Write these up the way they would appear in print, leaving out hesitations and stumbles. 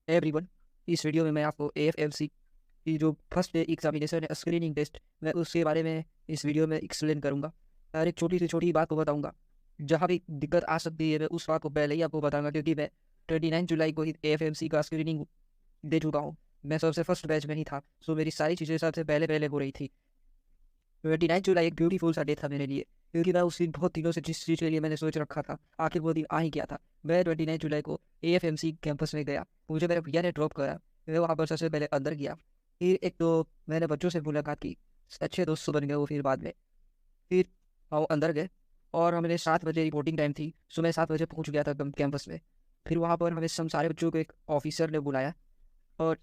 Everyone, इस video में मैं आपको एएफएमसी की जो फर्स्ट डे एग्जामिनेशन है, स्क्रीनिंग टेस्ट, मैं उसके बारे में इस वीडियो में एक्सप्लेन करूंगा और एक छोटी से छोटी बात को बताऊंगा। जहाँ भी दिक्कत आ सकती है मैं उस बात को पहले ही आपको बताऊंगा, क्योंकि मैं 29 जुलाई को ही एएफएमसी का स्क्रीनिंग दे चुका हूँ। मैं सबसे फर्स्ट बैच में ही था, सो मेरी सारी चीज़ें सबसे पहले पहले हो रही थी। 29 जुलाई एक ब्यूटीफुल सा डे था मेरे लिए, क्योंकि मैं उस दिन बहुत दिनों से जिस चीज़ के लिए मैंने सोच रखा था, आखिर वो दिन आ ही गया था। मैं 29 जुलाई को एएफएमसी कैंपस में गया। मुझे मेरे भैया ने ड्रॉप करा। मैं वहाँ पर सबसे पहले अंदर गया। फिर एक तो मैंने बच्चों से मुलाकात की, अच्छे दोस्त बन गए वो। फिर बाद में फिर हम अंदर गए और हमें 7 बजे रिपोर्टिंग टाइम थी, सो मैं 7 बजे पहुँच गया था कैंपस में। फिर वहाँ पर हमें हम सारे बच्चों को एक ऑफिसर ने बुलाया और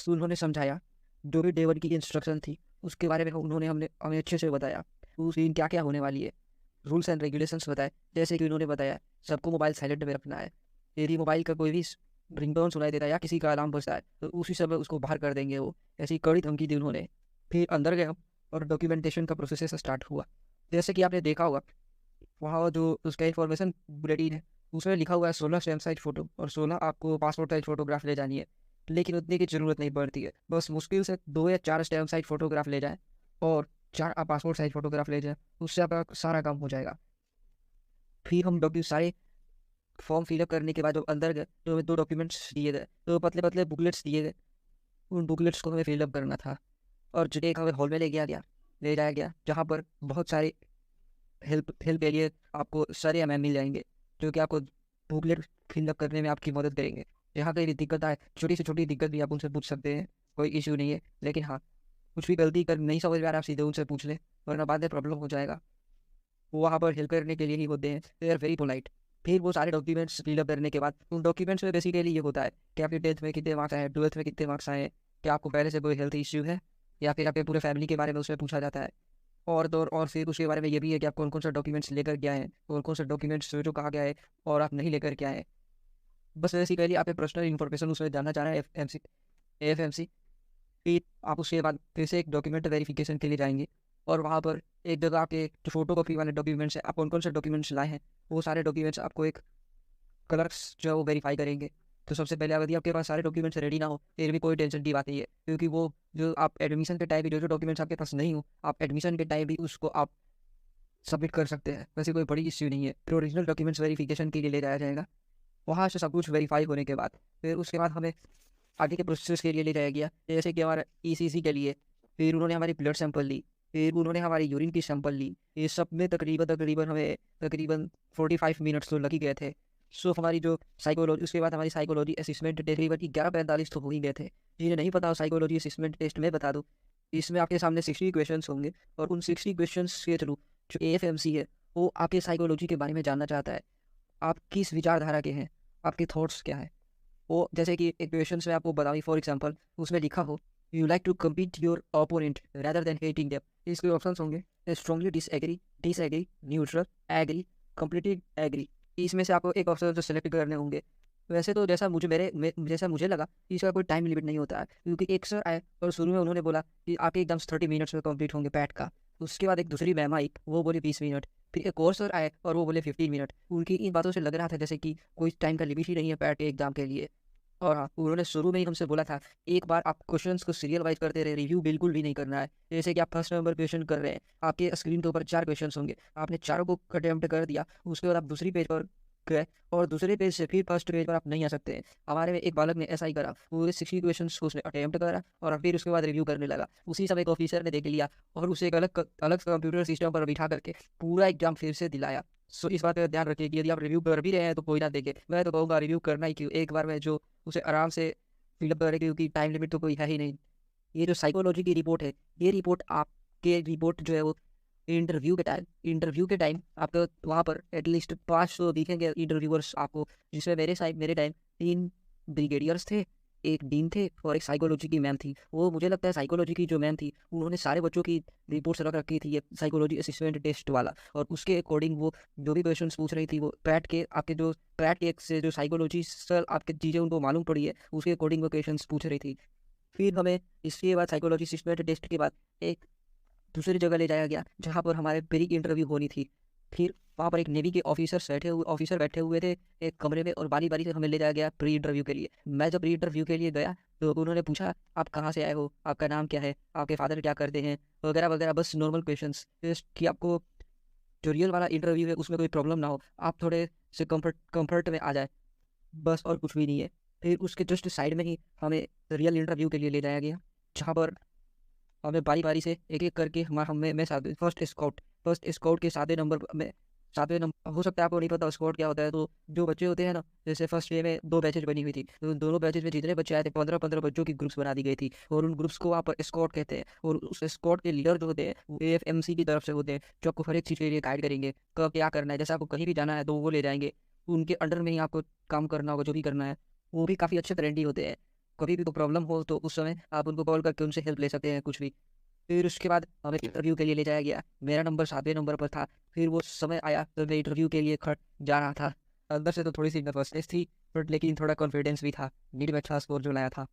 उन्होंने समझाया। जो भी डे 1 की इंस्ट्रक्शन थी उसके बारे में उन्होंने हमने हमें अच्छे से बताया। उस दिन क्या क्या होने वाली है, रूल्स एंड रेगुलेशंस बताए। जैसे कि उन्होंने बताया सबको मोबाइल साइलेंट में रखना है। यदि मोबाइल का कोई भी रिंगटोन सुनाई देता है या किसी का अलार्म बजता है तो उसी समय उसको बाहर कर देंगे वो। ऐसी कड़ी धमकी दी उन्होंने। फिर अंदर गए हम और डॉक्यूमेंटेशन का प्रोसेस स्टार्ट हुआ। जैसे कि आपने देखा होगा, वहाँ जो उसका इन्फॉर्मेशन बुलेटिन है उसमें लिखा हुआ है 16 स्टैम्प साइज फ़ोटो और 16 आपको पासपोर्ट साइज फ़ोटोग्राफ ले जानी है। लेकिन उतने की ज़रूरत नहीं पड़ती है, बस मुश्किल से 2 या 4 स्टैम्प साइज फ़ोटोग्राफ ले जाएं और 4 आप पासपोर्ट साइज फ़ोटोग्राफ ले जाएं, उससे आपका सारा काम हो जाएगा। फिर हम सारे फॉर्म फिलअप करने के बाद जब अंदर गए तो हमें 2 डॉक्यूमेंट्स दिए गए, तो पतले पतले बुकलेट्स दिए गए। उन बुकलेट्स को हमें फिलअप करना था और जो एक हमें हॉल में ले जाया गया, जहाँ पर बहुत सारे हेल्प हेल्प के लिए आपको सारे एम मिल जाएंगे, जो कि आपको बुकलेट फिलअप करने में आपकी मदद करेंगे। यहाँ कहीं भी दिक्कत आए, छोटी से छोटी दिक्कत भी आप उनसे पूछ सकते हैं, कोई इशू नहीं है। लेकिन हाँ, कुछ भी गलती कर नहीं समझ में आ रहा, आप सीधे उनसे पूछ लें, वरना बाद में प्रॉब्लम हो जाएगा। वो वहाँ पर हेल्प करने के लिए ही होते हैं, दे आर वेरी पोलाइट। फिर वो सारे डॉक्यूमेंट्स फिलअप करने के बाद उन डॉक्यूमेंट्स में बेसिकली ये होता है कि आपके 10th में कितने मार्क्स आए, 12th में कितने मार्क्स आए, क्या आपको पहले से कोई हेल्थ इश्यू है, या फिर आपके पूरे फैमिली के बारे में उसमें पूछा जाता है। और फिर उसके बारे में ये भी है कि आप कौन कौन सा डॉक्यूमेंट्स लेकर के आए हैं, कौन कौन सा डॉक्यूमेंट्स जो कहा गया है और आप नहीं लेकर के आए हैं। बस बेसिकली आप पर्सनल इन्फॉर्मेशन उसमें जानना चाह रहे हैं एफ एम सी। फिर आप उसके बाद फिर से एक डॉक्यूमेंट वेरिफिकेशन के लिए जाएंगे और वहाँ पर एक जगह आपके जो फोटो कॉपी वाले डॉक्यूमेंट्स हैं, आप कौन कौन से डॉक्यूमेंट्स लाए हैं, वो सारे डॉक्यूमेंट्स आपको एक क्लर्क्स जो है वो वेरीफाई करेंगे। तो सबसे पहले यदि आपके पास सारे डॉक्यूमेंट्स रेडी ना हो फिर भी कोई टेंशन की बात नहीं है, क्योंकि वो जो आप एडमिशन के टाइम भी जो डॉक्यूमेंट्स आपके पास नहीं हो, आप एडमिशन के टाइम भी उसको आप सबमिट कर सकते हैं। वैसे कोई बड़ी इश्यू नहीं है। फिर ओरिजिनल डॉक्यूमेंट्स वेरिफिकेशन के लिए ले जाया जाएगा। वहाँ से सब कुछ वेरीफाई होने के बाद फिर उसके बाद हमें आगे के प्रोसेस के लिए ले जाया गया, जैसे कि हमारा ईसीसी के लिए। फिर उन्होंने हमारी ब्लड सैंपल ली, फिर उन्होंने हमारी यूरिन की सैंपल ली। ये सब में तकरीबन तकरीबन हमें तकरीबन 45 मिनट्स तो लग ही गए थे। सो हमारी जो साइकोलॉजी, उसके बाद हमारी साइकोलॉजी असिस्मेंट तकरीबन 11:45 तो हो ही गए थे। जिन्हें नहीं पता साइकोलॉजी असिस्मेंट टेस्ट में बता दूँ, इसमें आपके सामने 60 क्वेश्चन होंगे और उन 60 क्वेश्चन के थ्रू जो एएफएमसी है वो आपके साइकोलॉजी के बारे में जानना चाहता है। आप किस विचारधारा के हैं, आपके थॉट्स क्या है। वो जैसे कि एक क्वेश्चन में आपको बताऊँ, फॉर एग्जांपल उसमें लिखा हो you like to compete your opponent rather than hating them. इसके ऑप्शंस होंगे strongly disagree, disagree, neutral, agree, completely agree. इसमें से आपको एक ऑप्शन जो सेलेक्ट करने होंगे। वैसे तो जैसा मुझे लगा कि इसका कोई टाइम लिमिट नहीं होता है, क्योंकि एक सर आए और शुरू में उन्होंने बोला कि आपके एकदम 30 मिनट्स में कंप्लीट होंगे पैट का। उसके बाद एक दूसरी मैम आई, वो बोली 20 मिनट। फिर एक और सर आए और वो बोले 15 मिनट। उनकी इन बातों से लग रहा था जैसे कि कोई टाइम का लिमिट ही नहीं है पैट के एग्जाम के लिए। और हाँ, उन्होंने शुरू में ही हमसे बोला था एक बार आप क्वेश्चंस को सीरियल वाइज करते रहे, रिव्यू बिल्कुल भी नहीं करना है। जैसे कि आप फर्स्ट नंबर क्वेश्चन कर रहे हैं, आपके स्क्रीन के ऊपर 4 क्वेश्चन होंगे, आपने चारों को अटेम्प्ट कर दिया, उसके बाद आप दूसरी पेज पर गए और दूसरे पेज से फिर फर्स्ट पेज पर आप नहीं आ सकते हैं। हमारे में एक बालक ने ऐसा ही करा, पूरे 60 क्वेश्चन को उसने अटेम्प्ट करा और फिर उसके बाद रिव्यू करने लगा। उसी समय एक ऑफिसर ने देख लिया और उसे एक अलग अलग कंप्यूटर सिस्टम पर बिठा करके पूरा एग्जाम फिर से दिलाया। सो इस बात का ध्यान रखिए कि यदि आप रिव्यू कर भी रहे हैं तो कोई ना देखे। मैं तो कहूँगा रिव्यू करना ही क्यों, एक बार में जो उसे आराम से फिलअप करे, क्योंकि टाइम लिमिट तो कोई है ही नहीं। ये जो साइकोलॉजी की रिपोर्ट है, ये रिपोर्ट आपके रिपोर्ट जो है वो इंटरव्यू के टाइम आपको वहाँ पर एटलीस्ट 500 दिखेंगे इंटरव्यूअर्स आपको, जिसमें मेरे टाइम 3 ब्रिगेडियर्स थे, एक डीन थे और एक साइकोलॉजी की मैम थी। वो मुझे लगता है साइकोलॉजी की जो मैम थी उन्होंने सारे बच्चों की रिपोर्ट्स रख रखी थी, ये साइकोलॉजी असिस्टेंट टेस्ट वाला, और उसके अकॉर्डिंग वो जो भी क्वेश्चन पूछ रही थी वो पैट के से जो साइकोलॉजी सर आपके चीज़ें उनको मालूम पड़ी है उसके अकॉर्डिंग वो क्वेश्चन पूछ रही थी। फिर हमें इसके बाद साइकोलॉजी असिस्टेंट टेस्ट के बाद एक दूसरी जगह ले जाया गया, जहाँ पर हमारे प्री इंटरव्यू होनी थी। फिर वहाँ पर एक नेवी के ऑफिसर बैठे हुए थे एक कमरे में, और बारी बारी से हमें ले जाया गया प्री इंटरव्यू के लिए। मैं जब प्री इंटरव्यू के लिए गया तो उन्होंने पूछा आप कहाँ से आए हो, आपका नाम क्या है, आपके फादर क्या करते हैं, वगैरह वगैरह, बस नॉर्मल क्वेश्चंस, जस्ट कि आपको जो रियल वाला इंटरव्यू है उसमें कोई प्रॉब्लम ना हो, आप थोड़े से कंफर्ट में आ जाए, बस और कुछ भी नहीं है। फिर उसके जस्ट साइड में ही हमें रियल इंटरव्यू के लिए ले जाया गया, जहाँ पर हमें बारी बारी से एक एक करके हमारा हमें मैं फर्स्ट स्काउट के 7वें नंबर में, 7वें नंबर, हो सकता है आपको नहीं पता स्काउट क्या होता है। तो जो बच्चे होते हैं ना, जैसे फर्स्ट डे में 2 बैचेज बनी हुई थी, तो दोनों बैचेज में जितने बच्चे आए थे 15-15 बच्चों की ग्रुप्स बना दी गई थी, और उन ग्रुप्स को वहाँ पर स्काउट कहते हैं। और उस स्काउट के लीडर जो होते हैं वो AFMC की तरफ से होते हैं, जो आपको हर एक चीज़ के लिए गाइड करेंगे, कब क्या करना है, जैसे आपको कहीं भी जाना है तो वो ले जाएंगे, उनके अंडर में ही आपको काम करना होगा जो भी करना है। वो भी काफ़ी अच्छे फ्रेंडली होते हैं, कभी भी कोई प्रॉब्लम हो तो उस समय आप उनको कॉल करके उनसे हेल्प ले सकते हैं कुछ भी। फिर उसके बाद हमें इंटरव्यू के लिए ले जाया गया, मेरा नंबर 7वें नंबर पर था। फिर वो समय आया तो मैं इंटरव्यू के लिए खड़ जा रहा था, अंदर से तो थोड़ी सी नर्वसनेस थी, बट लेकिन थोड़ा कॉन्फिडेंस भी था, नीट में अच्छा स्कोर जो लाया था।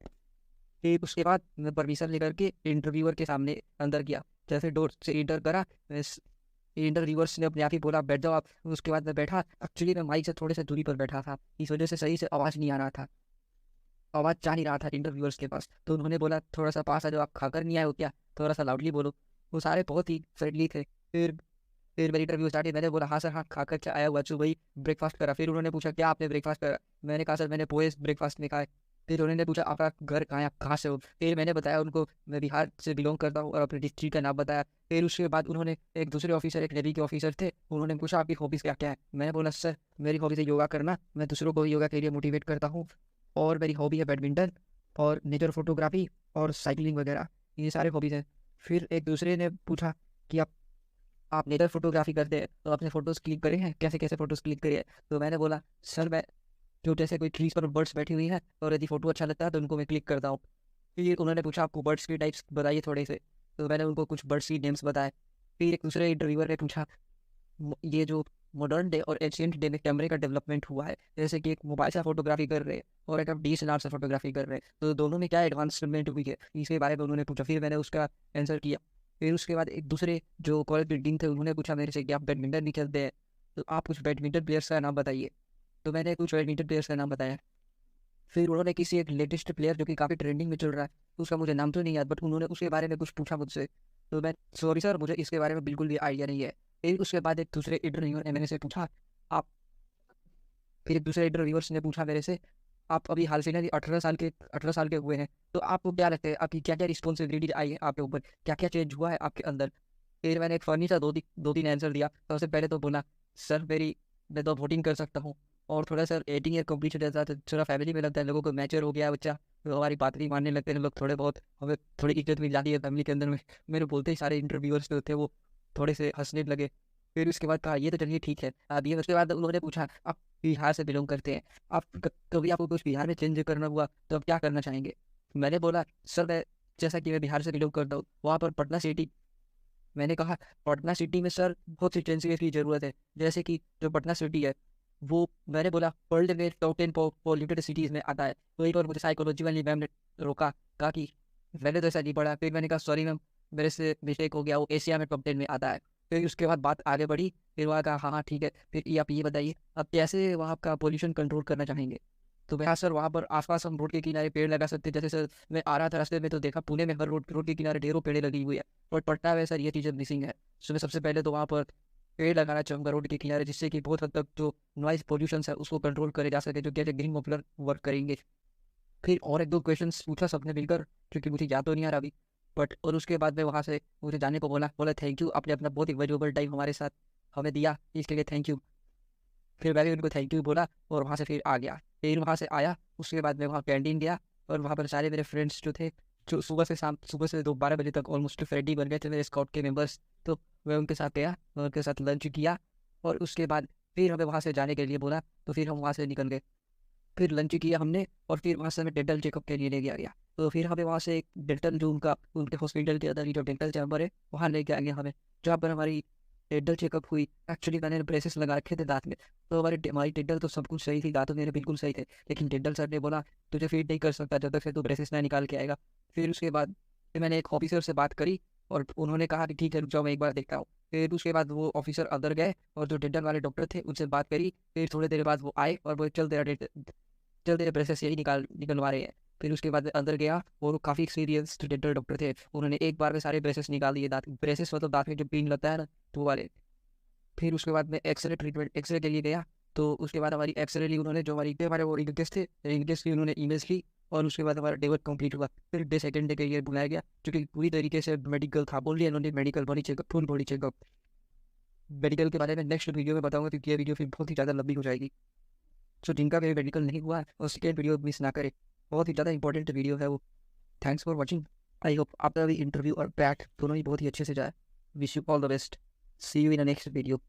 फिर उसके बाद मैं परमिशन लेकर के इंटरव्यूअर के सामने अंदर गया, जैसे डोर से इंटर करा, इंटरव्यूअर्स ने अपने आप ही बोला बैठ जाओ आप। उसके बाद मैं बैठा, एक्चुअली मैं माइक से थोड़े से दूरी पर बैठा था, इस वजह से सही से आवाज़ नहीं आ रहा था, आवाज़ जा नहीं रहा था इंटरव्यूअर्स के पास। तो उन्होंने बोला थोड़ा सा पास आ जाओ, आप खाकर नहीं आए हो क्या, थोड़ा सा लाउडली बोलो। वो सारे बहुत ही फ्रेंडली थे। फिर मेरी इंटरव्यू स्टार्ट, मैंने बोला हाँ सर, हाँ खाकर क्या आया हुआ, वही ब्रेकफास्ट करा। फिर उन्होंने पूछा क्या आपने ब्रेकफास्ट करा, मैंने कहा सर मैंने पोहे ब्रेकफास्ट में खाए। फिर उन्होंने पूछा आपका घर कहाँ है, आप कहाँ से हो। फिर मैंने बताया उनको मैं बिहार से बिलोंग करता हूँ, और अपने डिस्ट्रिक्ट का नाम बताया। फिर उसके बाद उन्होंने एक दूसरे ऑफिसर, एक नेवी के ऑफिसर थे, उन्होंने पूछा आपकी हॉबीज़ क्या क्या है। मैंने बोला सर मेरी हॉबीज़ है योगा करना, मैं दूसरों को योगा के लिए मोटिवेट करता हूँ, और मेरी हॉबी है बैडमिंटन और नेचर फोटोग्राफी और साइकिलिंग वगैरह, ये सारे हॉबीज़ हैं। फिर एक दूसरे ने पूछा कि आप नेचर फोटोग्राफी करते हैं तो आपने फ़ोटोज़ क्लिक करे हैं, कैसे कैसे फ़ोटोज़ क्लिक करे हैं। तो मैंने बोला सर मैं जो जैसे कोई ट्रीज़ पर बर्ड्स बैठी हुई हैं और यदि फ़ोटो अच्छा लगता है तो उनको मैं क्लिक करता हूँ। फिर उन्होंने पूछा आपको बर्ड्स की टाइप्स बताइए थोड़े से, तो मैंने उनको कुछ बर्ड्स की नेम्स बताए। फिर एक दूसरे इंटरव्यूअर ने पूछा ये जो मॉडर्न डे और एंशिएंट डे में कैमरे का डेवलपमेंट हुआ है, जैसे कि एक मोबाइल से फोटोग्राफी कर रहे हैं और एक आप DSLR से फोटोग्राफी कर रहे हैं, तो दोनों में क्या एडवांसमेंट हुई है, इसके बारे में उन्होंने पूछा। फिर मैंने उसका आंसर किया। फिर उसके बाद एक दूसरे जो कॉलेज बिल्डिंग थे उन्होंने पूछा मेरे से कि आप बैडमिंटन नहीं खेलते हैं, तो आप कुछ बैडमिंटन प्लेयर्स का नाम बताइए। तो मैंने कुछ बैडमिंटन प्लेयर्स का नाम बताया। फिर उन्होंने किसी एक लेटेस्ट प्लेयर जो कि काफ़ी ट्रेंडिंग में चल रहा है, उसका मुझे नाम तो नहीं याद, बट उन्होंने उसके बारे में कुछ पूछा मुझसे। तो मैं सॉरी सर मुझे इसके बारे में बिल्कुल भी आइडिया नहीं है। फिर उसके बाद एक दूसरे इंटरव्यूअर ने मेरे से पूछा आप फिर एक दूसरे इंटरव्यूअर्स ने पूछा मेरे से आप अभी हाल फिलहाल 18 साल के हुए हैं, तो आपको क्या लगता है आपकी क्या क्या रिस्पॉन्सिबिलिटी आई है आपके ऊपर, क्या क्या चेंज हुआ है आपके अंदर। फिर मैंने एक फनी सा दो तीन आंसर दिया। सबसे पहले तो बोला सर मैं तो वोटिंग कर सकता हूँ, और थोड़ा सर 18 ईयर कम्प्लीट हो जाता है तो थोड़ा फैमिली में लगता है लोगों को मैच्योर हो गया है बच्चा, तो हमारी बात नहीं मानने लगते हैं लोग, थोड़े बहुत हमें थोड़ी इज्जत मिल जाती है फैमिली के अंदर में। मेरे बोलते ही सारे इंटरव्यूअर्स जो थे वो थोड़े से हंसने लगे। फिर उसके बाद कहा ये तो चलिए ठीक है। अब ये उसके बाद उन्होंने पूछा आप बिहार से बिलोंग करते हैं, आप कभी आपको कुछ बिहार में चेंज करना हुआ तो आप क्या करना चाहेंगे। मैंने बोला सर मैं जैसा कि मैं बिहार से बिलोंग करता हूँ, वहाँ पर पटना सिटी, मैंने कहा पटना सिटी में सर बहुत सी चेंजेस की ज़रूरत है, जैसे कि जो पटना सिटी है वो, मैंने बोला वर्ल्ड में टॉप 10 पॉल्यूटेड सिटीज़ में आता है। वहीं पर मुझे साइकोलॉजी वाली मैम ने रोका, कहा कि मैंने तो ऐसा नहीं पढ़ा। फिर मैंने कहा सॉरी मैम मेरे से मिस्टेक हो गया, वो एशिया में टॉप 10 में आता है। फिर उसके बाद बात आगे बढ़ी, फिर वहाँ कहा हाँ हाँ ठीक है, फिर ये आप ये बताइए आप कैसे वहाँ का पोल्यूशन कंट्रोल करना चाहेंगे। तो मैं हाँ सर वहाँ पर आसपास हम रोड के किनारे पेड़ लगा सकते हैं, जैसे सर मैं आ रहा था रास्ते में तो देखा पुणे में हर रोड के किनारे ढेरों पेड़ लगी हुई है, और पटना में सर ये चीज़ें मिसिंग है। तो मैं सबसे पहले तो वहाँ पर पेड़ लगाना चाहूँगा रोड के किनारे, जिससे कि बहुत हद तक जो नॉइज़ पोल्यूशन है उसको कंट्रोल करे जा सके, जो कैसे ग्रीन मफलर वर्क करेंगे। फिर और एक दो क्वेश्चंस पूछा सबने मिलकर, क्योंकि मुझे याद तो नहीं आ रहा अभी, बट और उसके बाद मैं वहाँ से मुझे जाने को बोला बोला थैंक यू, आपने अपना बहुत ही वैल्यूएबल टाइम हमारे साथ हमें दिया, इसके लिए थैंक यू। फिर मैं भी उनको थैंक यू बोला और वहाँ से फिर आ गया। फिर वहाँ से आया, उसके बाद मैं वहाँ कैंटीन गया, और वहाँ पर सारे मेरे फ्रेंड्स जो थे, जो सुबह से 12 बजे तक ऑलमोस्ट फ्रेंड ही बन गए थे मेरे स्काउट के मेंबर्स। तो मैं उनके साथ गया, मैं उनके साथ लंच किया, और उसके बाद फिर हमें वहाँ से जाने के लिए बोला, तो फिर हम वहाँ से निकल गए। फिर लंच किया हमने, और फिर वहाँ से हमें डेंटल चेकअप के लिए ले गया गया। तो फिर हमें वहाँ से एक डेंटल जो उनके हॉस्पिटल के अंदर ही जो डेंटल चैम्बर है वहाँ ले गया गया हमें, जहाँ पर हमारी डेंटल चेकअप हुई। एक्चुअली मैंने ब्रेसेस लगा रखे थे दांत में, तो हमारी डेंटल तो सब कुछ सही थी, दांत मेरे बिल्कुल सही थे, लेकिन डेंटल सर ने बोला तुझे फीड नहीं कर सकता जब तक से तू ब्रेसेस ना निकाल के आएगा। फिर उसके बाद फिर मैंने एक ऑफिसर से बात करी, और उन्होंने कहा कि ठीक है रुक जाओ मैं एक बार देखता हूँ। फिर उसके बाद वो ऑफिसर अंदर गए और जो डेंटल वाले डॉक्टर थे उनसे बात करी। फिर थोड़ी देर बाद वो आए और वो चल तेरे ब्रेसेस यही निकलवा रहे हैं। फिर उसके बाद मैं अंदर गया और वो काफ़ी एक्सपीरियंस्ड डेंटल डॉक्टर थे। उन्होंने एक बार में सारे ब्रेसेस निकाल दिए, दांत ब्रेसेस मतलब दांत में जो पिन लगता है ना, तो वो वाले। फिर उसके बाद मैं एक्सरे के लिए गया। तो उसके बाद हमारी एक्सरे ली उन्होंने, जो हमारे वो रिंग टेस्ट थे, रिंग टेस्ट की उन्होंने इमेज ली। और उसके बाद हमारा डे वर्क कंप्लीट हुआ। फिर डे सेकंड डे के लिए बुलाया गया, क्योंकि पूरी तरीके से मेडिकल था। बोल लिया उन्होंने medical body checkup, full body checkup. Medical के बारे में नेक्स्ट वीडियो में बताऊंगा, क्योंकि ये वीडियो फिर बहुत ही ज़्यादा लंबी हो जाएगी। सो जिनका भी मेडिकल नहीं हुआ है और सेकेंड वीडियो मिस ना करे, बहुत ही ज़्यादा इंपॉर्टेंट वीडियो है वो। Thanks for watching. I hope आपका भी इंटरव्यू और बैक दोनों ही बहुत ही अच्छे से जाए। Wish you all the best. See you in the next video.